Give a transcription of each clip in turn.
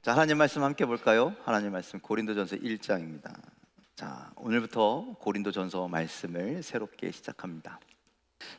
자, 하나님 말씀 함께 볼까요? 하나님 말씀 고린도전서 1장입니다. 자, 오늘부터 고린도전서 말씀을 새롭게 시작합니다.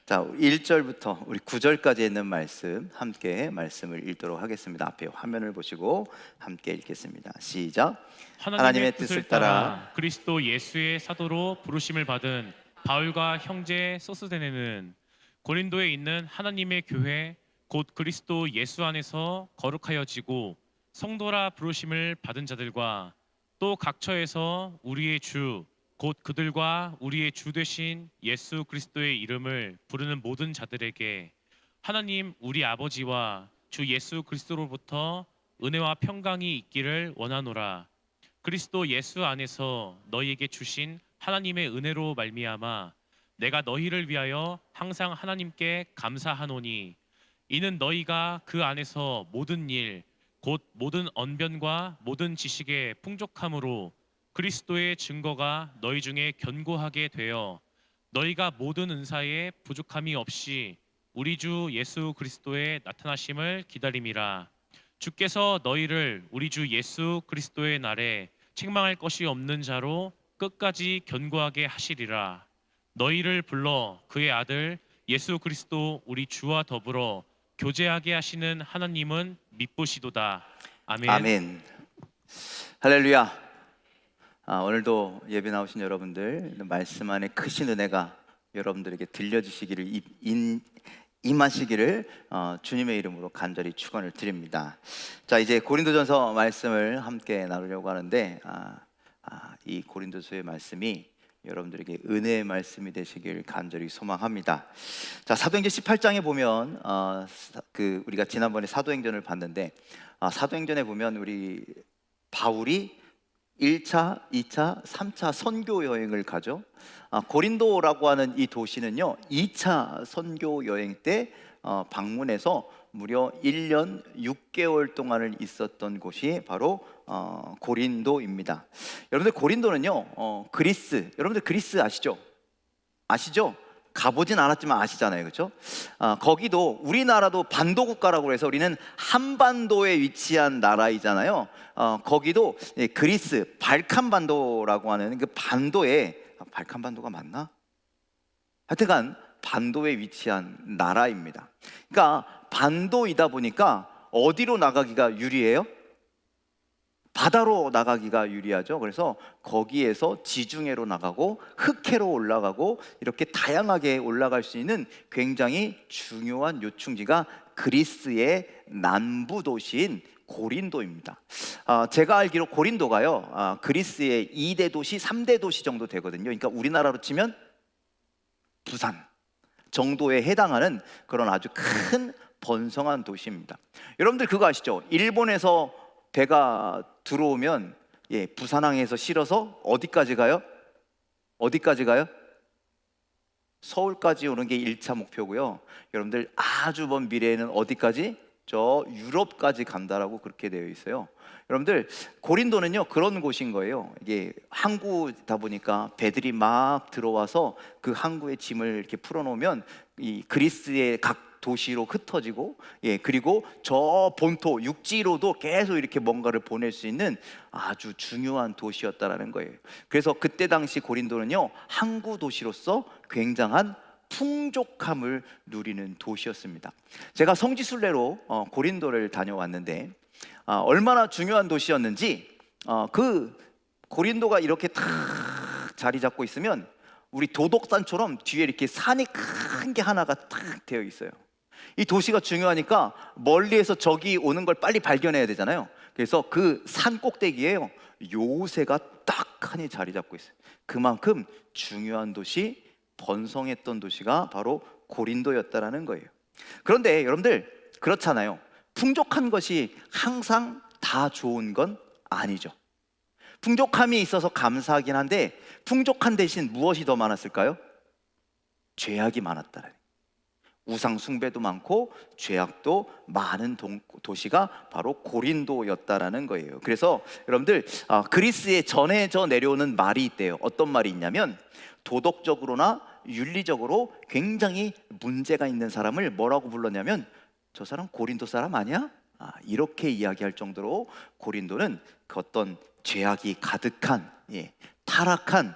자, 1절부터 우리 9절까지 있는 말씀 함께 말씀을 읽도록 하겠습니다. 앞에 화면을 보시고 함께 읽겠습니다. 시작. 하나님의 뜻을 따라 그리스도 예수의 사도로 부르심을 받은 바울과 형제 소스데네는 고린도에 있는 하나님의 교회 곧 그리스도 예수 안에서 거룩하여지고 성도라 부르심을 받은 자들과 또 각처에서 우리의 주 곧 그들과 우리의 주 되신 예수 그리스도의 이름을 부르는 모든 자들에게 하나님 우리 아버지와 주 예수 그리스도로부터 은혜와 평강이 있기를 원하노라. 그리스도 예수 안에서 너희에게 주신 하나님의 은혜로 말미암아 내가 너희를 위하여 항상 하나님께 감사하노니 이는 너희가 그 안에서 모든 일 곧 모든 언변과 모든 지식의 풍족함으로 그리스도의 증거가 너희 중에 견고하게 되어 너희가 모든 은사에 부족함이 없이 우리 주 예수 그리스도의 나타나심을 기다림이라. 주께서 너희를 우리 주 예수 그리스도의 날에 책망할 것이 없는 자로 끝까지 견고하게 하시리라. 너희를 불러 그의 아들 예수 그리스도 우리 주와 더불어 교제하게 하시는 하나님은 미쁘시도다. 아멘. 아멘. 할렐루야. 오늘도 예배 나오신 여러분들 말씀 안에 크신 은혜가 여러분들에게 들려주시기를 임하시기를 주님의 이름으로 간절히 축원을 드립니다. 자, 이제 고린도전서 말씀을 함께 나누려고 하는데 이 고린도서의 말씀이 여러분들에게 은혜의 말씀이 되시길 간절히 소망합니다. 자, 사도행전 18장에 보면 우리가 지난번에 사도행전을 봤는데 사도행전에 보면 우리 바울이 1차, 2차, 3차 선교 여행을 가죠. 고린도라고 하는 이 도시는요 2차 선교 여행 때 방문해서 무려 1년 6개월 동안을 있었던 곳이 바로 고린도입니다. 여러분들 고린도는요 그리스, 여러분들 그리스 아시죠? 아시죠? 가보진 않았지만 아시잖아요, 그렇죠? 거기도 우리나라도 반도국가라고 해서 우리는 한반도에 위치한 나라이잖아요. 거기도 그리스 발칸반도라고 하는 그 반도에 발칸반도가 맞나? 하여튼간 반도에 위치한 나라입니다. 그러니까 반도이다 보니까 어디로 나가기가 유리해요? 바다로 나가기가 유리하죠. 그래서 거기에서 지중해로 나가고 흑해로 올라가고 이렇게 다양하게 올라갈 수 있는 굉장히 중요한 요충지가 그리스의 남부 도시인 고린도입니다. 제가 알기로 고린도가요 그리스의 2대 도시, 3대 도시 정도 되거든요. 그러니까 우리나라로 치면 부산 정도에 해당하는 그런 아주 큰 번성한 도시입니다. 여러분들 그거 아시죠? 일본에서 배가 들어오면 부산항에서 실어서 어디까지 가요? 어디까지 가요? 서울까지 오는 게 1차 목표고요. 여러분들 아주 먼 미래에는 어디까지? 저 유럽까지 간다라고 그렇게 되어 있어요. 여러분들 고린도는요 그런 곳인 거예요. 이게 항구다 보니까 배들이 막 들어와서 그 항구에 짐을 이렇게 풀어놓으면 이 그리스의 각 도시로 흩어지고 그리고 저 본토 육지로도 계속 이렇게 뭔가를 보낼 수 있는 아주 중요한 도시였다라는 거예요. 그래서 그때 당시 고린도는요 항구 도시로서 굉장한 풍족함을 누리는 도시였습니다. 제가 성지순례로 고린도를 다녀왔는데 얼마나 중요한 도시였는지 그 고린도가 이렇게 탁 자리 잡고 있으면 우리 도덕산처럼 뒤에 이렇게 산이 큰 게 하나가 탁 되어 있어요. 이 도시가 중요하니까 멀리에서 적이 오는 걸 빨리 발견해야 되잖아요. 그래서 그 산 꼭대기에요 요새가 딱 하니 자리 잡고 있어요. 그만큼 중요한 도시, 번성했던 도시가 바로 고린도였다라는 거예요. 그런데 여러분들 그렇잖아요. 풍족한 것이 항상 다 좋은 건 아니죠. 풍족함이 있어서 감사하긴 한데 풍족한 대신 무엇이 더 많았을까요? 죄악이 많았다라는 거예요. 우상 숭배도 많고 죄악도 많은 도시가 바로 고린도였다라는 거예요. 그래서 여러분들 그리스에 전해져 내려오는 말이 있대요. 어떤 말이 있냐면 도덕적으로나 윤리적으로 굉장히 문제가 있는 사람을 뭐라고 불렀냐면 저 사람 고린도 사람 아니야? 이렇게 이야기할 정도로 고린도는 그 어떤 죄악이 가득한, 타락한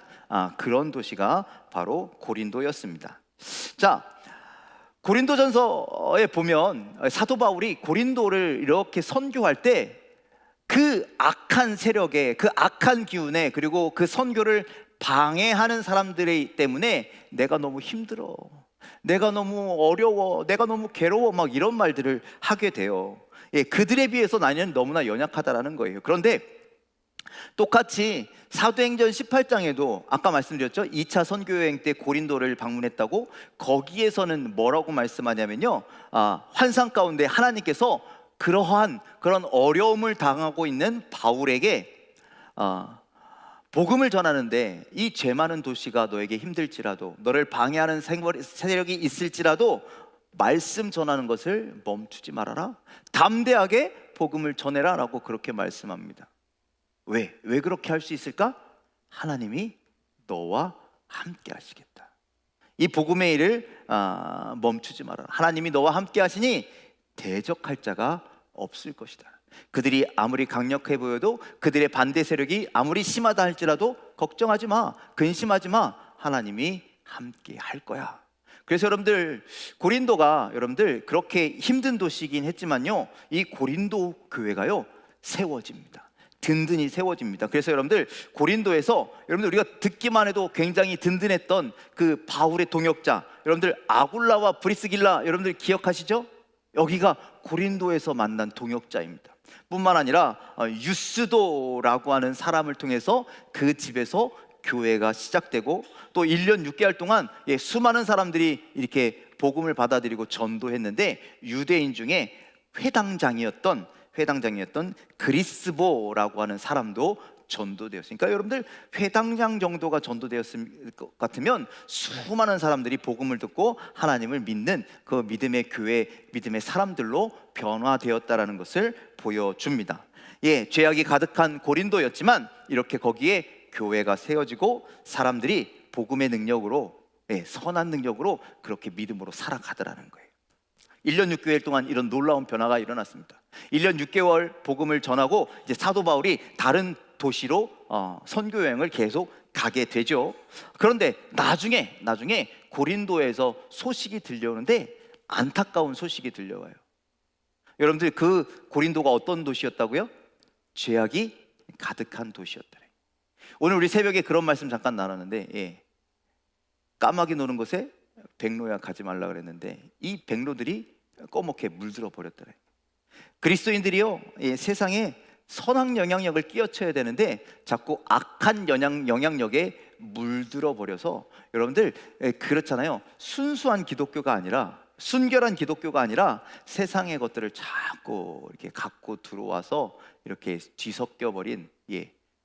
그런 도시가 바로 고린도였습니다. 자, 고린도전서에 보면 사도 바울이 고린도를 이렇게 선교할 때 그 악한 세력에, 그 악한 기운에, 그리고 그 선교를 방해하는 사람들 때문에 내가 너무 힘들어, 내가 너무 어려워, 내가 너무 괴로워, 막 이런 말들을 하게 돼요. 그들에 비해서 나는 너무나 연약하다라는 거예요. 그런데 똑같이 사도행전 18장에도 아까 말씀드렸죠, 2차 선교여행 때 고린도를 방문했다고. 거기에서는 뭐라고 말씀하냐면요, 환상 가운데 하나님께서 그런 어려움을 당하고 있는 바울에게 복음을 전하는데, 이 죄 많은 도시가 너에게 힘들지라도, 너를 방해하는 세력이 있을지라도 말씀 전하는 것을 멈추지 말아라, 담대하게 복음을 전해라 라고 그렇게 말씀합니다. 왜 그렇게 할 수 있을까? 하나님이 너와 함께 하시겠다. 이 복음의 일을 멈추지 말아라. 하나님이 너와 함께 하시니 대적할 자가 없을 것이다. 그들이 아무리 강력해 보여도, 그들의 반대 세력이 아무리 심하다 할지라도 걱정하지 마, 근심하지 마, 하나님이 함께 할 거야. 그래서 여러분들, 고린도가 여러분들 그렇게 힘든 도시이긴 했지만요, 이 고린도 교회가요 세워집니다. 든든히 세워집니다. 그래서 여러분들, 고린도에서 여러분들 우리가 듣기만 해도 굉장히 든든했던 그 바울의 동역자, 여러분들 아굴라와 브리스길라 여러분들 기억하시죠? 여기가 고린도에서 만난 동역자입니다. 뿐만 아니라 유스도라고 하는 사람을 통해서 그 집에서 교회가 시작되고, 또 1년 6개월 동안 수많은 사람들이 이렇게 복음을 받아들이고 전도했는데, 유대인 중에 회당장이었던 그리스보라고 하는 사람도 전도되었으니까, 여러분들 회당장 정도가 전도되었을 것 같으면 수많은 사람들이 복음을 듣고 하나님을 믿는 그 믿음의 교회, 믿음의 사람들로 변화되었다라는 것을 보여줍니다. 죄악이 가득한 고린도였지만 이렇게 거기에 교회가 세워지고 사람들이 복음의 능력으로, 선한 능력으로 그렇게 믿음으로 살아가더라는 거예요. 1년 6개월 동안 이런 놀라운 변화가 일어났습니다. 1년 6개월 복음을 전하고 이제 사도 바울이 다른 도시로 선교 여행을 계속 가게 되죠. 그런데 나중에 고린도에서 소식이 들려오는데 안타까운 소식이 들려와요. 여러분들, 그 고린도가 어떤 도시였다고요? 죄악이 가득한 도시였더래. 오늘 우리 새벽에 그런 말씀 잠깐 나눴는데, 까마귀 노는 곳에 백로야 가지 말라 그랬는데, 이 백로들이 꺼멓게 물들어 버렸더래. 그리스도인들이요, 세상에 선한 영향력을 끼얹혀야 되는데 자꾸 악한 영향력에 물들어 버려서, 여러분들 그렇잖아요. 순수한 기독교가 아니라, 순결한 기독교가 아니라 세상의 것들을 자꾸 이렇게 갖고 들어와서 이렇게 뒤섞여 버린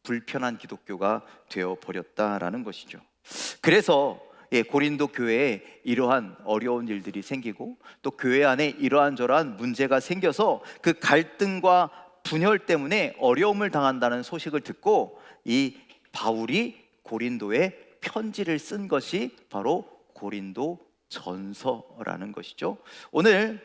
불편한 기독교가 되어 버렸다라는 것이죠. 그래서 고린도 교회에 이러한 어려운 일들이 생기고, 또 교회 안에 이러한 문제가 생겨서 그 갈등과 분열 때문에 어려움을 당한다는 소식을 듣고, 이 바울이 고린도에 편지를 쓴 것이 바로 고린도 전서라는 것이죠. 오늘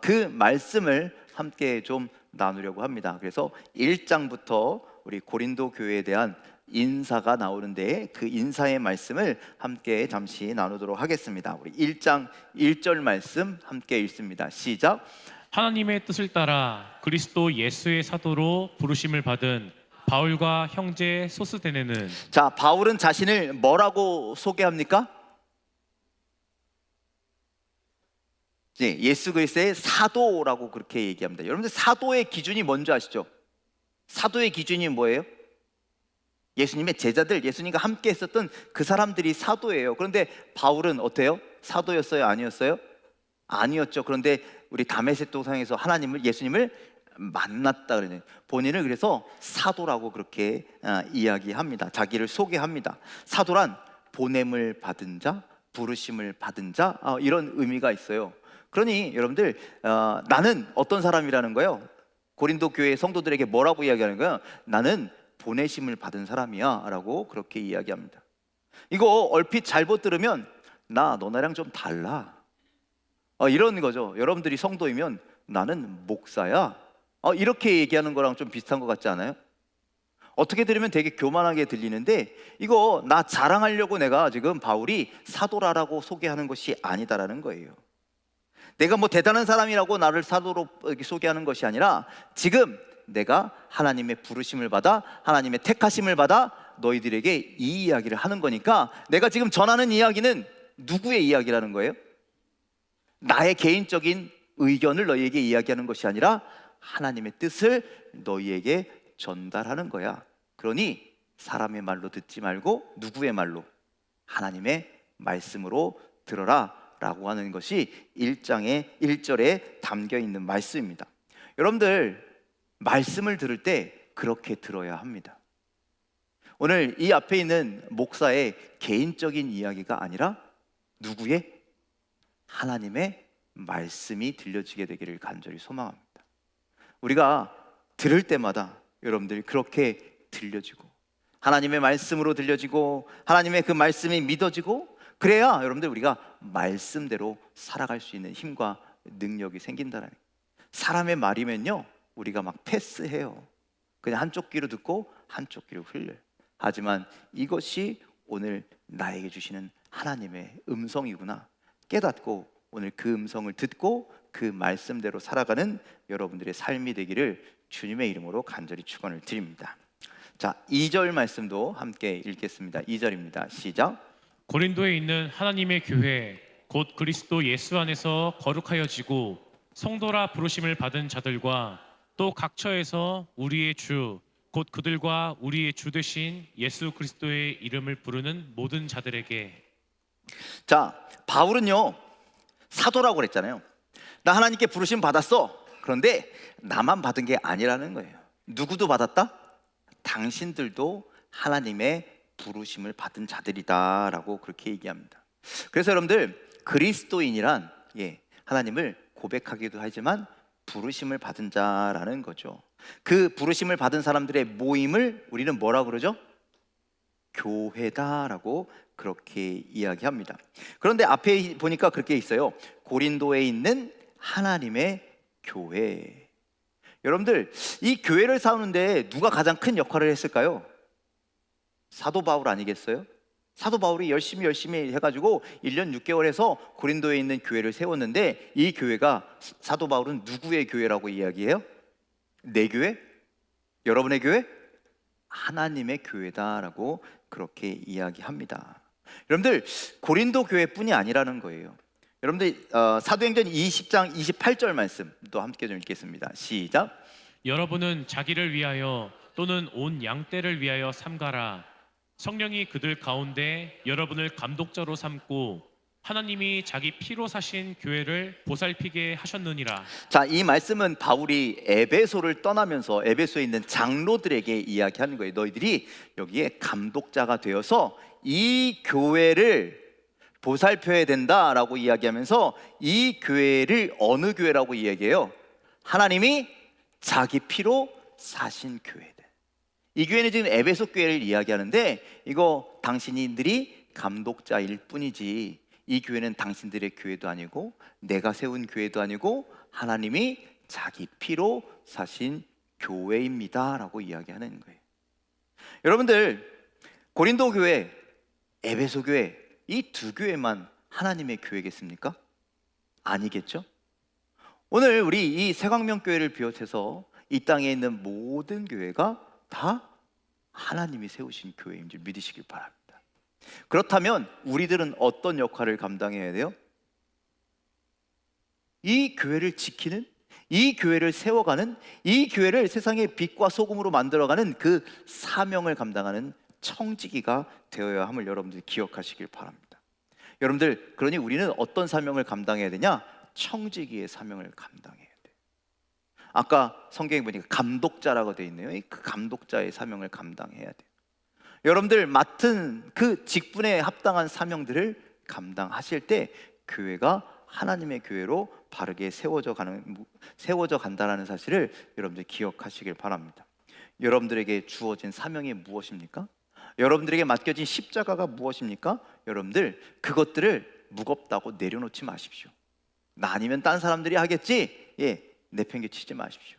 그 말씀을 함께 좀 나누려고 합니다. 그래서 1장부터 우리 고린도 교회에 대한 인사가 나오는데, 그 인사의 말씀을 함께 잠시 나누도록 하겠습니다. 우리 1장 1절 말씀 함께 읽습니다. 시작. 하나님의 뜻을 따라 그리스도 예수의 사도로 부르심을 받은 바울과 형제 소스데네는. 자, 바울은 자신을 뭐라고 소개합니까? 예수 그리스도의 사도라고 그렇게 얘기합니다. 여러분들, 사도의 기준이 뭔지 아시죠? 사도의 기준이 뭐예요? 예수님의 제자들, 예수님과 함께 했었던 그 사람들이 사도예요. 그런데 바울은 어때요? 사도였어요? 아니었어요? 아니었죠. 그런데 우리 다메섹 도상에서 예수님을 만났다 그러네요. 본인을 그래서 사도라고 그렇게 이야기합니다. 자기를 소개합니다. 사도란 보냄을 받은 자, 부르심을 받은 자, 이런 의미가 있어요. 그러니 여러분들, 나는 어떤 사람이라는 거예요? 고린도 교회 성도들에게 뭐라고 이야기하는 거예요? 나는 보내심을 받은 사람이야 라고 그렇게 이야기합니다. 이거 얼핏 잘못 들으면 너나랑 좀 달라, 이런 거죠. 여러분들이 성도이면 나는 목사야, 이렇게 얘기하는 거랑 좀 비슷한 것 같지 않아요? 어떻게 들으면 되게 교만하게 들리는데 이거 나 자랑하려고 내가 지금 바울이 사도라라고 소개하는 것이 아니다라는 거예요. 내가 뭐 대단한 사람이라고 나를 사도로 이렇게 소개하는 것이 아니라 지금 내가 하나님의 부르심을 받아 하나님의 택하심을 받아 너희들에게 이 이야기를 하는 거니까 내가 지금 전하는 이야기는 누구의 이야기라는 거예요? 나의 개인적인 의견을 너희에게 이야기하는 것이 아니라 하나님의 뜻을 너희에게 전달하는 거야. 그러니 사람의 말로 듣지 말고 누구의 말로? 하나님의 말씀으로 들어라 라고 하는 것이 1장의 1절에 담겨 있는 말씀입니다. 여러분들 말씀을 들을 때 그렇게 들어야 합니다. 오늘 이 앞에 있는 목사의 개인적인 이야기가 아니라 누구의? 하나님의 말씀이 들려지게 되기를 간절히 소망합니다. 우리가 들을 때마다 여러분들이 그렇게 들려지고 하나님의 말씀으로 들려지고 하나님의 그 말씀이 믿어지고 그래야 여러분들 우리가 말씀대로 살아갈 수 있는 힘과 능력이 생긴다라는 거예요. 사람의 말이면요 우리가 막 패스해요. 그냥 한쪽 귀로 듣고 한쪽 귀로 흘려요. 하지만 이것이 오늘 나에게 주시는 하나님의 음성이구나 깨닫고 오늘 그 음성을 듣고 그 말씀대로 살아가는 여러분들의 삶이 되기를 주님의 이름으로 간절히 축원을 드립니다. 자, 2절 말씀도 함께 읽겠습니다. 2절입니다. 시작. 고린도에 있는 하나님의 교회 곧 그리스도 예수 안에서 거룩하여지고 성도라 부르심을 받은 자들과 또 각처에서 우리의 주 곧 그들과 우리의 주 되신 예수 그리스도의 이름을 부르는 모든 자들에게. 자, 바울은요 사도라고 그랬잖아요. 나 하나님께 부르심 받았어. 그런데 나만 받은 게 아니라는 거예요. 누구도 받았다? 당신들도 하나님의 부르심을 받은 자들이다 라고 그렇게 얘기합니다. 그래서 여러분들 그리스도인이란 하나님을 고백하기도 하지만 부르심을 받은 자라는 거죠. 그 부르심을 받은 사람들의 모임을 우리는 뭐라 그러죠? 교회다라고 그렇게 이야기합니다. 그런데 앞에 보니까 그렇게 있어요. 고린도에 있는 하나님의 교회. 여러분들 이 교회를 세우는데 누가 가장 큰 역할을 했을까요? 사도 바울 아니겠어요? 사도 바울이 열심히 해가지고 1년 6개월 해서 고린도에 있는 교회를 세웠는데 이 교회가 사도 바울은 누구의 교회라고 이야기해요? 내 교회? 여러분의 교회? 하나님의 교회다라고 그렇게 이야기합니다. 여러분들 고린도 교회뿐이 아니라는 거예요. 여러분들 사도행전 20장 28절 말씀도 함께 좀 읽겠습니다. 시작. 여러분은 자기를 위하여 또는 온 양떼를 위하여 삼가라. 성령이 그들 가운데 여러분을 감독자로 삼고 하나님이 자기 피로 사신 교회를 보살피게 하셨느니라. 자, 이 말씀은 바울이 에베소를 떠나면서 에베소에 있는 장로들에게 이야기하는 거예요. 너희들이 여기에 감독자가 되어서 이 교회를 보살펴야 된다라고 이야기하면서 이 교회를 어느 교회라고 이야기해요? 하나님이 자기 피로 사신 교회들. 이 교회는 지금 에베소 교회를 이야기하는데 이거 당신들이 감독자일 뿐이지 이 교회는 당신들의 교회도 아니고 내가 세운 교회도 아니고 하나님이 자기 피로 사신 교회입니다 라고 이야기하는 거예요. 여러분들 고린도 교회, 에베소 교회 이 두 교회만 하나님의 교회겠습니까? 아니겠죠? 오늘 우리 이 새광명교회를 비롯해서 이 땅에 있는 모든 교회가 다 하나님이 세우신 교회인 줄 믿으시길 바랍니다. 그렇다면 우리들은 어떤 역할을 감당해야 돼요? 이 교회를 지키는, 이 교회를 세워가는, 이 교회를 세상의 빛과 소금으로 만들어가는 그 사명을 감당하는 청지기가 되어야 함을 여러분들이 기억하시길 바랍니다. 여러분들, 그러니 우리는 어떤 사명을 감당해야 되냐? 청지기의 사명을 감당해야 돼요. 아까 성경에 보니까 감독자라고 되어 있네요. 그 감독자의 사명을 감당해야 돼요. 여러분들 맡은 그 직분에 합당한 사명들을 감당하실 때 교회가 하나님의 교회로 바르게 세워져 간다는 사실을 여러분들 기억하시길 바랍니다. 여러분들에게 주어진 사명이 무엇입니까? 여러분들에게 맡겨진 십자가가 무엇입니까? 여러분들 그것들을 무겁다고 내려놓지 마십시오. 나 아니면 딴 사람들이 하겠지? 내팽개치지 마십시오.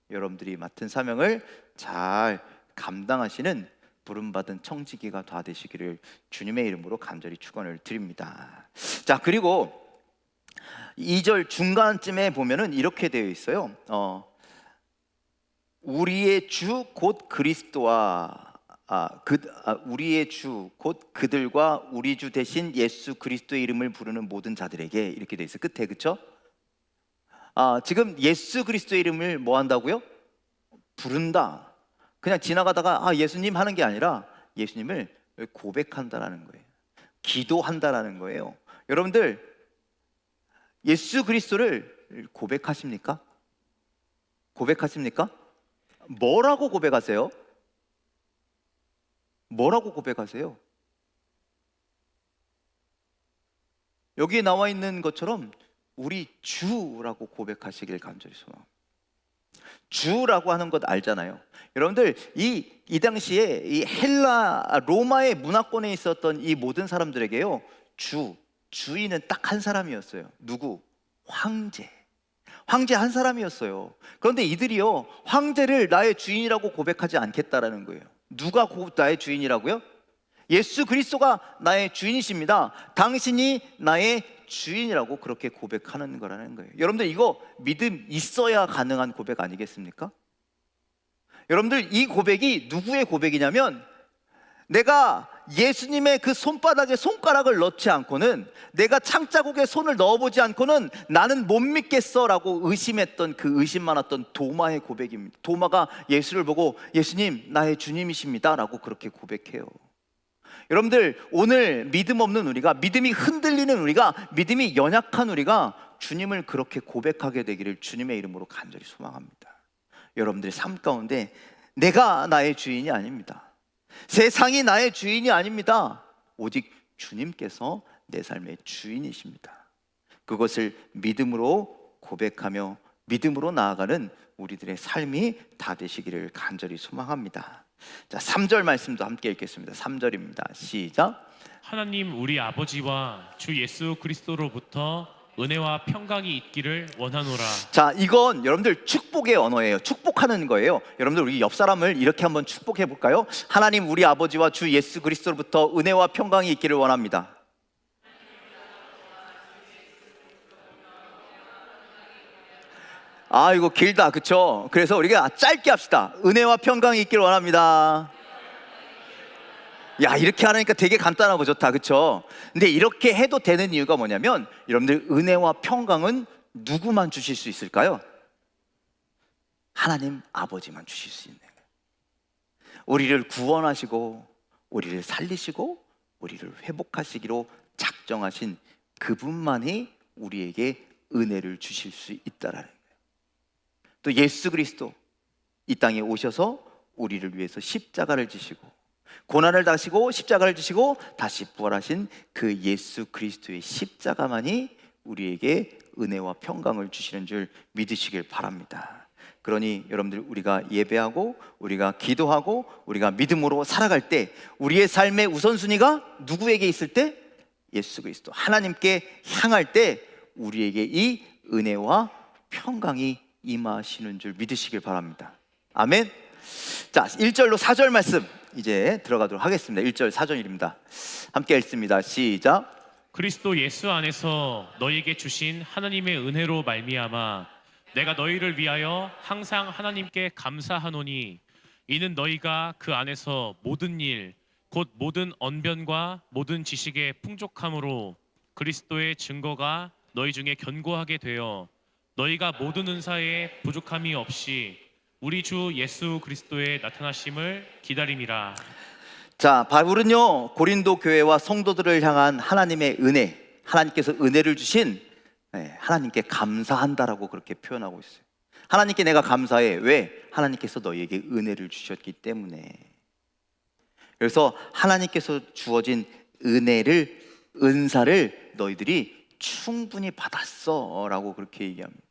여러분들이 맡은 사명을 잘 감당하시는 부름받은 청지기가 다 되시기를 주님의 이름으로 간절히 축원을 드립니다. 자, 그리고 2절 중간쯤에 보면은 이렇게 되어 있어요. 우리의 주 곧 그리스도와 우리의 주 곧 그들과 우리 주 대신 예수 그리스도의 이름을 부르는 모든 자들에게, 이렇게 되어 있어요. 끝에, 그렇죠? 지금 예수 그리스도의 이름을 뭐 한다고요? 부른다. 그냥 지나가다가 예수님 하는 게 아니라 예수님을 고백한다라는 거예요. 기도한다라는 거예요. 여러분들 예수 그리스도를 고백하십니까? 고백하십니까? 뭐라고 고백하세요? 뭐라고 고백하세요? 여기에 나와 있는 것처럼 우리 주라고 고백하시길 간절히 소망합니다. 주라고 하는 것 알잖아요. 여러분들 이 당시에 이 헬라 로마의 문화권에 있었던 이 모든 사람들에게요, 주인은 딱 한 사람이었어요. 누구? 황제 한 사람이었어요. 그런데 이들이요, 황제를 나의 주인이라고 고백하지 않겠다라는 거예요. 누가 나의 주인이라고요? 예수 그리스도가 나의 주인이십니다. 당신이 나의 주인이라고 그렇게 고백하는 거라는 거예요. 여러분들 이거 믿음 있어야 가능한 고백 아니겠습니까? 여러분들 이 고백이 누구의 고백이냐면, 내가 예수님의 그 손바닥에 손가락을 넣지 않고는, 내가 창자국에 손을 넣어보지 않고는 나는 못 믿겠어 라고 의심했던, 그 의심 많았던 도마의 고백입니다. 도마가 예수를 보고 예수님 나의 주님이십니다 라고 그렇게 고백해요. 여러분들 오늘 믿음 없는 우리가, 믿음이 흔들리는 우리가, 믿음이 연약한 우리가 주님을 그렇게 고백하게 되기를 주님의 이름으로 간절히 소망합니다. 여러분들의 삶 가운데 내가 나의 주인이 아닙니다. 세상이 나의 주인이 아닙니다. 오직 주님께서 내 삶의 주인이십니다. 그것을 믿음으로 고백하며 믿음으로 나아가는 우리들의 삶이 다 되시기를 간절히 소망합니다. 자, 3절 말씀도 함께 읽겠습니다. 3절입니다. 시작. 하나님 우리 아버지와 주 예수 그리스도로부터 은혜와 평강이 있기를 원하노라. 자, 이건 여러분들 축복의 언어예요. 축복하는 거예요. 여러분들 우리 옆 사람을 이렇게 한번 축복해 볼까요? 하나님 우리 아버지와 주 예수 그리스도로부터 은혜와 평강이 있기를 원합니다. 이거 길다, 그쵸? 그래서 우리가 짧게 합시다. 은혜와 평강이 있기를 원합니다. 야, 이렇게 하니까 되게 간단하고 좋다, 그쵸? 근데 이렇게 해도 되는 이유가 뭐냐면, 여러분들 은혜와 평강은 누구만 주실 수 있을까요? 하나님 아버지만 주실 수 있는 거예요. 우리를 구원하시고 우리를 살리시고 우리를 회복하시기로 작정하신 그분만이 우리에게 은혜를 주실 수 있다라는 거예요. 또 예수 그리스도 이 땅에 오셔서 우리를 위해서 십자가를 지시고 고난을 당하시고 십자가를 지시고 다시 부활하신 그 예수 그리스도의 십자가만이 우리에게 은혜와 평강을 주시는 줄 믿으시길 바랍니다. 그러니 여러분들 우리가 예배하고 우리가 기도하고 우리가 믿음으로 살아갈 때 우리의 삶의 우선순위가 누구에게 있을 때? 예수 그리스도 하나님께 향할 때 우리에게 이 은혜와 평강이 임하시는 줄 믿으시길 바랍니다. 아멘. 자, 1절로 4절 말씀 이제 들어가도록 하겠습니다. 1절 4절입니다. 함께 읽습니다. 시작. 그리스도 예수 안에서 너희에게 주신 하나님의 은혜로 말미암아 내가 너희를 위하여 항상 하나님께 감사하노니 이는 너희가 그 안에서 모든 일 곧 모든 언변과 모든 지식의 풍족함으로 그리스도의 증거가 너희 중에 견고하게 되어 너희가 모든 은사에 부족함이 없이 우리 주 예수 그리스도의 나타나심을 기다림이라. 자, 바울은요 고린도 교회와 성도들을 향한 하나님의 은혜, 하나님께서 은혜를 주신 하나님께 감사한다라고 그렇게 표현하고 있어요. 하나님께 내가 감사해. 왜? 하나님께서 너희에게 은혜를 주셨기 때문에. 그래서 하나님께서 주어진 은혜를, 은사를 너희들이 충분히 받았어 라고 그렇게 얘기합니다.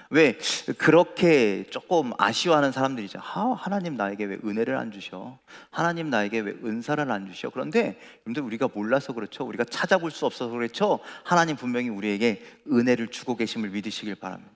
왜? 그렇게 조금 아쉬워하는 사람들이죠. 하나님 나에게 왜 은혜를 안 주셔? 하나님 나에게 왜 은사를 안 주셔? 그런데 여러분들 우리가 몰라서 그렇죠. 우리가 찾아볼 수 없어서 그렇죠. 하나님 분명히 우리에게 은혜를 주고 계심을 믿으시길 바랍니다.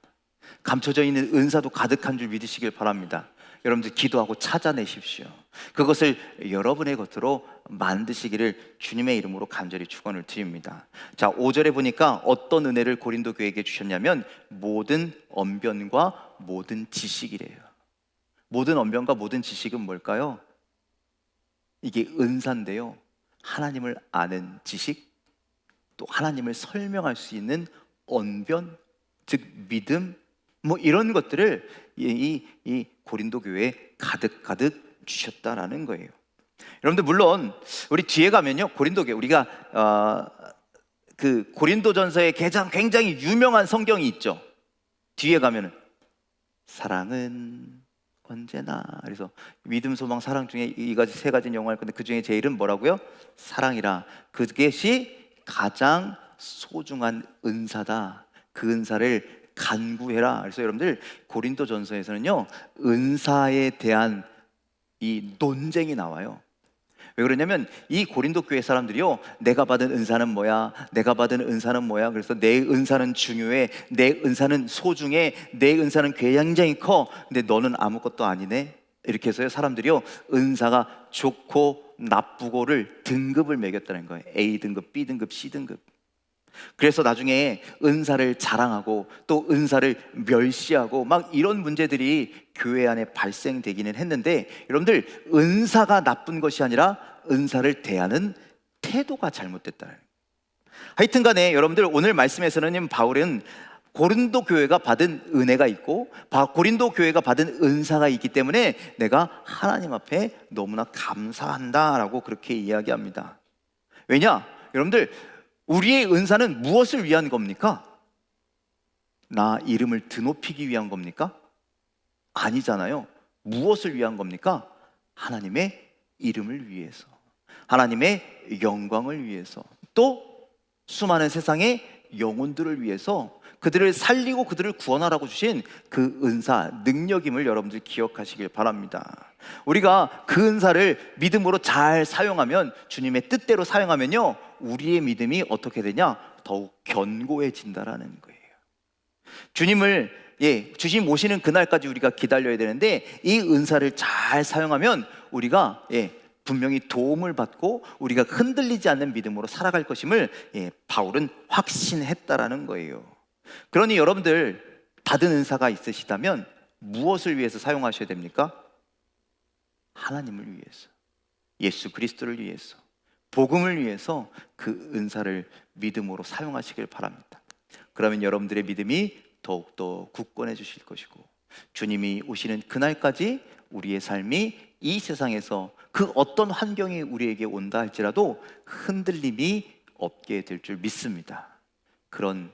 감춰져 있는 은사도 가득한 줄 믿으시길 바랍니다. 여러분들 기도하고 찾아내십시오. 그것을 여러분의 것으로 만드시기를 주님의 이름으로 간절히 축원을 드립니다. 자, 5절에 보니까 어떤 은혜를 고린도 교회에게 주셨냐면 모든 언변과 모든 지식이래요. 모든 언변과 모든 지식은 뭘까요? 이게 은사인데요, 하나님을 아는 지식, 또 하나님을 설명할 수 있는 언변, 즉 믿음, 뭐 이런 것들을 이 고린도 교회에 가득 주셨다라는 거예요. 여러분들 물론 우리 뒤에 가면요, 고린도 교회, 우리가 그 고린도전서에 굉장히 유명한 성경이 있죠. 뒤에 가면은 사랑은 언제나, 그래서 믿음, 소망, 사랑 중에 이 가지 세 가지 영화일 건데 그 중에 제일은 뭐라고요? 사랑이라. 그것이 가장 소중한 은사다. 그 은사를 간구해라. 그래서 여러분들 고린도전서에서는요, 은사에 대한 이 논쟁이 나와요. 왜 그러냐면 이 고린도 교회 사람들이요, 내가 받은 은사는 뭐야? 내가 받은 은사는 뭐야? 그래서 내 은사는 중요해, 내 은사는 소중해, 내 은사는 굉장히 커. 근데 너는 아무것도 아니네. 이렇게 해서요, 사람들이요, 은사가 좋고 나쁘고를 등급을 매겼다는 거예요. A등급, B등급, C등급. 그래서 나중에 은사를 자랑하고 또 은사를 멸시하고 막 이런 문제들이 교회 안에 발생되기는 했는데, 여러분들 은사가 나쁜 것이 아니라 은사를 대하는 태도가 잘못됐다는 거예요. 하여튼 간에 여러분들 오늘 말씀에서는 바울은 고린도 교회가 받은 은혜가 있고 고린도 교회가 받은 은사가 있기 때문에 내가 하나님 앞에 너무나 감사한다라고 그렇게 이야기합니다. 왜냐? 여러분들 우리의 은사는 무엇을 위한 겁니까? 나 이름을 드높이기 위한 겁니까? 아니잖아요. 무엇을 위한 겁니까? 하나님의 이름을 위해서, 하나님의 영광을 위해서, 또 수많은 세상의 영혼들을 위해서 그들을 살리고 그들을 구원하라고 주신 그 은사, 능력임을 여러분들 기억하시길 바랍니다. 우리가 그 은사를 믿음으로 잘 사용하면, 주님의 뜻대로 사용하면요, 우리의 믿음이 어떻게 되냐? 더욱 견고해진다라는 거예요. 주님 오시는 그날까지 우리가 기다려야 되는데, 이 은사를 잘 사용하면 우리가 분명히 도움을 받고 우리가 흔들리지 않는 믿음으로 살아갈 것임을 바울은 확신했다라는 거예요. 그러니 여러분들 받은 은사가 있으시다면 무엇을 위해서 사용하셔야 됩니까? 하나님을 위해서, 예수 그리스도를 위해서, 복음을 위해서 그 은사를 믿음으로 사용하시길 바랍니다. 그러면 여러분들의 믿음이 더욱더 굳건해 주실 것이고, 주님이 오시는 그날까지 우리의 삶이 이 세상에서 그 어떤 환경이 우리에게 온다 할지라도 흔들림이 없게 될 줄 믿습니다. 그런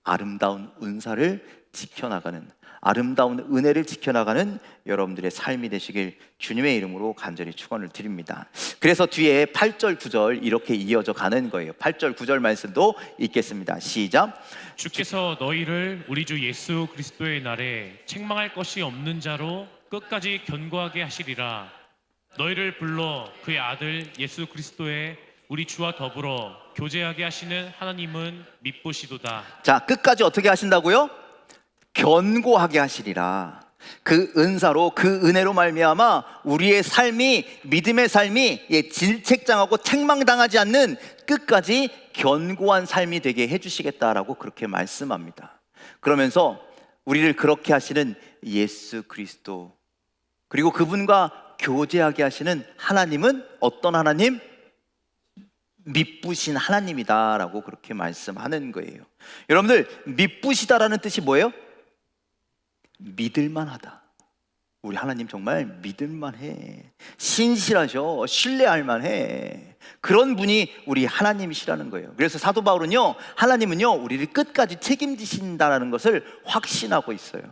아름다운 은사를 지켜나가는, 아름다운 은혜를 지켜나가는 여러분들의 삶이 되시길 주님의 이름으로 간절히 축원을 드립니다. 그래서 뒤에 8절 9절 이렇게 이어져 가는 거예요. 8절 9절 말씀도 읽겠습니다. 시작. 주께서 너희를 우리 주 예수 그리스도의 날에 책망할 것이 없는 자로 끝까지 견고하게 하시리라. 너희를 불러 그의 아들 예수 그리스도의 우리 주와 더불어 교제하게 하시는 하나님은 미쁘시도다. 자, 끝까지 어떻게 하신다고요? 견고하게 하시리라. 그 은사로, 그 은혜로 말미암아 우리의 삶이, 믿음의 삶이 질책당하고 책망당하지 않는 끝까지 견고한 삶이 되게 해주시겠다라고 그렇게 말씀합니다. 그러면서 우리를 그렇게 하시는 예수 그리스도, 그리고 그분과 교제하게 하시는 하나님은 어떤 하나님? 미쁘신 하나님이다라고 그렇게 말씀하는 거예요. 여러분들, 미쁘시다라는 뜻이 뭐예요? 믿을만하다. 우리 하나님 정말 믿을만해, 신실하셔, 신뢰할 만해, 그런 분이 우리 하나님이시라는 거예요. 그래서 사도 바울은요, 하나님은요 우리를 끝까지 책임지신다라는 것을 확신하고 있어요.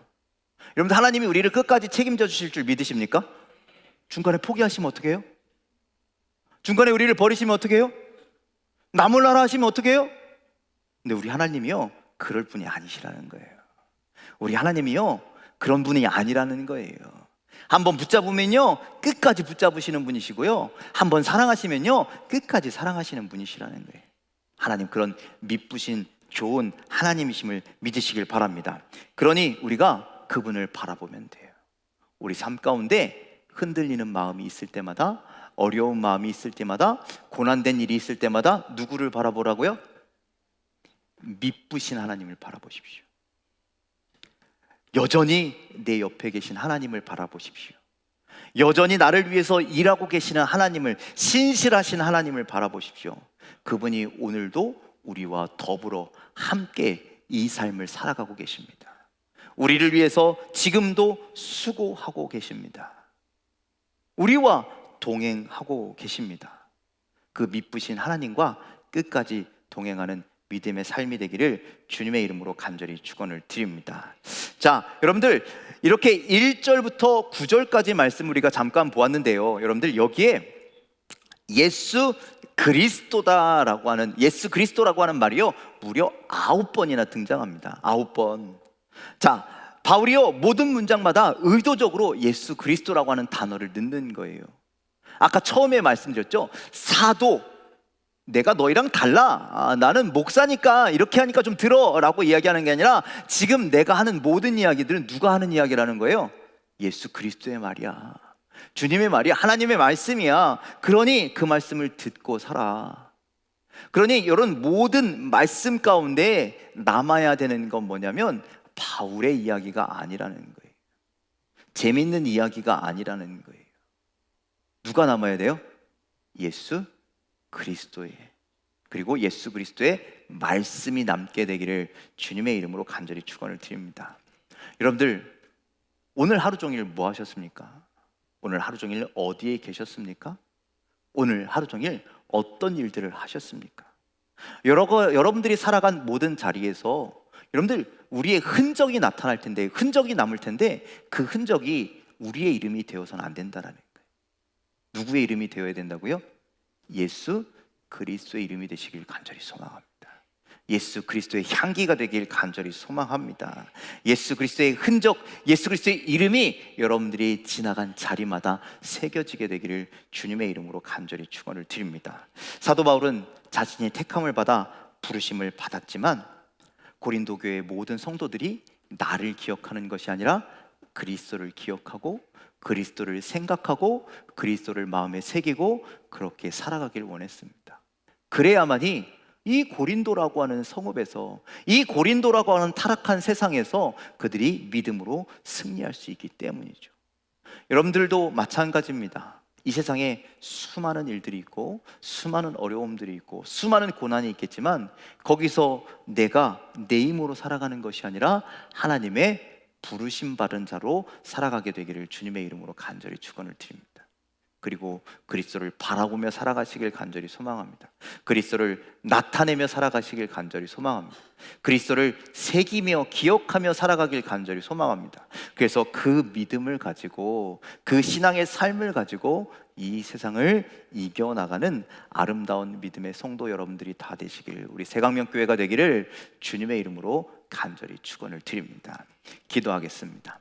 여러분들, 하나님이 우리를 끝까지 책임져 주실 줄 믿으십니까? 중간에 포기하시면 어떻게 해요? 중간에 우리를 버리시면 어떻게 해요? 나 몰라라 하시면 어떻게 해요? 근데 우리 하나님이요 그럴 분이 아니시라는 거예요. 우리 하나님이요 그런 분이 아니라는 거예요. 한번 붙잡으면요 끝까지 붙잡으시는 분이시고요, 한번 사랑하시면요 끝까지 사랑하시는 분이시라는 거예요. 하나님 그런 미쁘신 좋은 하나님이심을 믿으시길 바랍니다. 그러니 우리가 그분을 바라보면 돼요. 우리 삶 가운데 흔들리는 마음이 있을 때마다, 어려운 마음이 있을 때마다, 고난된 일이 있을 때마다 누구를 바라보라고요? 미쁘신 하나님을 바라보십시오. 여전히 내 옆에 계신 하나님을 바라보십시오. 여전히 나를 위해서 일하고 계시는 하나님을, 신실하신 하나님을 바라보십시오. 그분이 오늘도 우리와 더불어 함께 이 삶을 살아가고 계십니다. 우리를 위해서 지금도 수고하고 계십니다. 우리와 동행하고 계십니다. 그 미쁘신 하나님과 끝까지 동행하는 믿음의 삶이 되기를 주님의 이름으로 간절히 축원을 드립니다. 자, 여러분들 이렇게 1절부터 9절까지 말씀 우리가 잠깐 보았는데요. 여러분들 여기에 예수 그리스도라고 하는 말이요 무려 9번이나 등장합니다. 9번. 자, 바울이요 모든 문장마다 의도적으로 예수 그리스도라고 하는 단어를 넣는 거예요. 아까 처음에 말씀드렸죠. 사도, 내가 너희랑 달라. 나는 목사니까 이렇게 하니까 좀 들어 라고 이야기하는 게 아니라 지금 내가 하는 모든 이야기들은 누가 하는 이야기라는 거예요? 예수 그리스도의 말이야. 주님의 말이야. 하나님의 말씀이야. 그러니 그 말씀을 듣고 살아. 그러니 이런 모든 말씀 가운데 남아야 되는 건 뭐냐면 바울의 이야기가 아니라는 거예요. 재밌는 이야기가 아니라는 거예요. 누가 남아야 돼요? 예수 그리스도의, 그리고 예수 그리스도의 말씀이 남게 되기를 주님의 이름으로 간절히 축원을 드립니다. 여러분들 오늘 하루 종일 뭐 하셨습니까? 오늘 하루 종일 어디에 계셨습니까? 오늘 하루 종일 어떤 일들을 하셨습니까? 여러분들이 살아간 모든 자리에서 여러분들 우리의 흔적이 나타날 텐데, 흔적이 남을 텐데 그 흔적이 우리의 이름이 되어서는 안 된다라는 거예요. 누구의 이름이 되어야 된다고요? 예수 그리스도의 이름이 되시길 간절히 소망합니다. 예수 그리스도의 향기가 되길 간절히 소망합니다. 예수 그리스도의 흔적, 예수 그리스도의 이름이 여러분들이 지나간 자리마다 새겨지게 되기를 주님의 이름으로 간절히 축원을 드립니다. 사도 바울은 자신이 택함을 받아 부르심을 받았지만 고린도 교회의 모든 성도들이 나를 기억하는 것이 아니라 그리스도를 기억하고 그리스도를 생각하고 그리스도를 마음에 새기고 그렇게 살아가길 원했습니다. 그래야만이 이 고린도라고 하는 성읍에서, 이 고린도라고 하는 타락한 세상에서 그들이 믿음으로 승리할 수 있기 때문이죠. 여러분들도 마찬가지입니다. 이 세상에 수많은 일들이 있고 수많은 어려움들이 있고 수많은 고난이 있겠지만 거기서 내가 내 힘으로 살아가는 것이 아니라 하나님의 부르심 받은 자로 살아가게 되기를 주님의 이름으로 간절히 축원을 드립니다. 그리고 그리스도를 바라보며 살아가시길 간절히 소망합니다. 그리스도를 나타내며 살아가시길 간절히 소망합니다. 그리스도를 새기며 기억하며 살아가길 간절히 소망합니다. 그래서 그 믿음을 가지고 그 신앙의 삶을 가지고 이 세상을 이겨나가는 아름다운 믿음의 성도 여러분들이 다 되시길, 우리 새강명교회가 되기를 주님의 이름으로 간절히 축원을 드립니다. 기도하겠습니다.